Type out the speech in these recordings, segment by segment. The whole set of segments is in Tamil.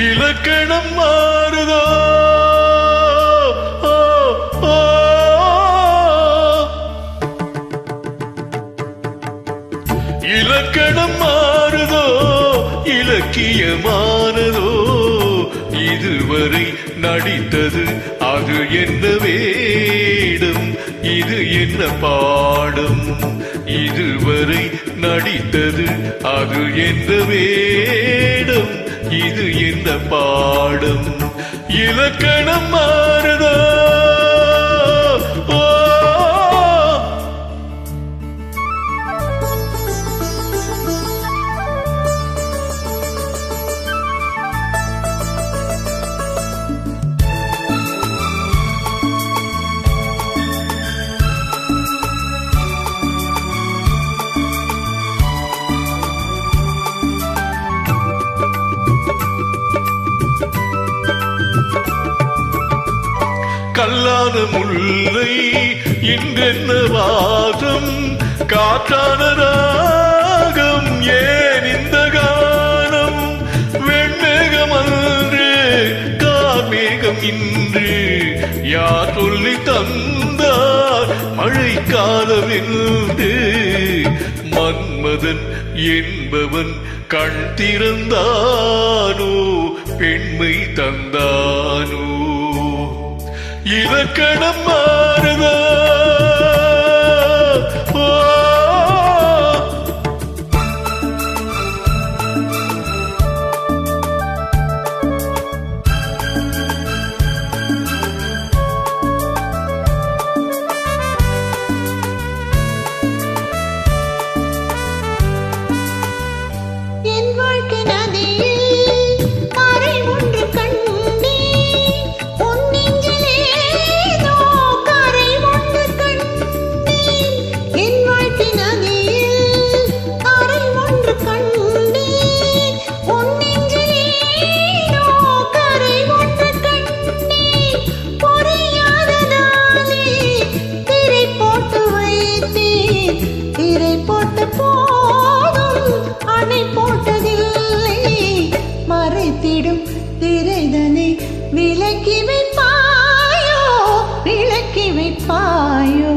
இலக்கணம் மாறுதோ இலக்கணம் மாறுதோ இலக்கியமானதோ இதுவரை நடித்தது அது என்ன வேடம் இது என்ன பாடம் இதுவரை நடித்தது அது என்ன வேடம் இது என்ன பாடம் இலக்கணம் மாறுதோ கல்லான முல்லை இன்றென்ன வாதம் காற்றான ராகம் ஏன் இந்த காலம் வெண்மேகம் அன்று கார்மேகம் இன்று யார் சொல்லி தந்தார் மழை காலம் என்று மன்மதன் என்பவன் கண் திறந்தானோ பெண்மை தந்தானோ இலக்கணம் மாறுதோ திரைதனை விலக்கி வைப்பாயோ விலக்கி வைப்பாயோ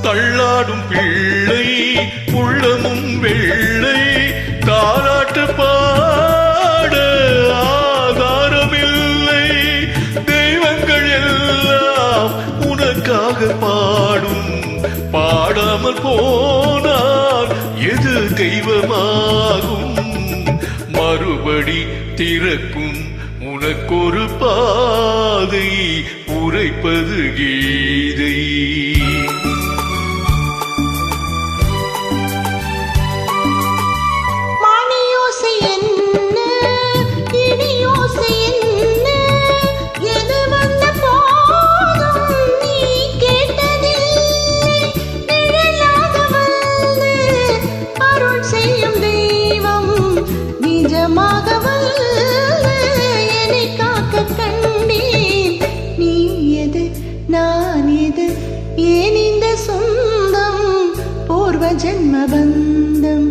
தள்ளாடும் பிள்ளை உள்ளமும் வெள்ளை தாலாட்டு பாட ஆதாரமில்லை தெய்வங்கள் எல்லாம் உனக்காக பாடும் பாடாமல் போனால் எது தெய்வமாகும் மறுபடி திறக்கும் உனக்கொரு பாதை உரைப்பது கீதை ஏன் இந்த சொந்தம் பூர்வ ஜன்ம பந்தம்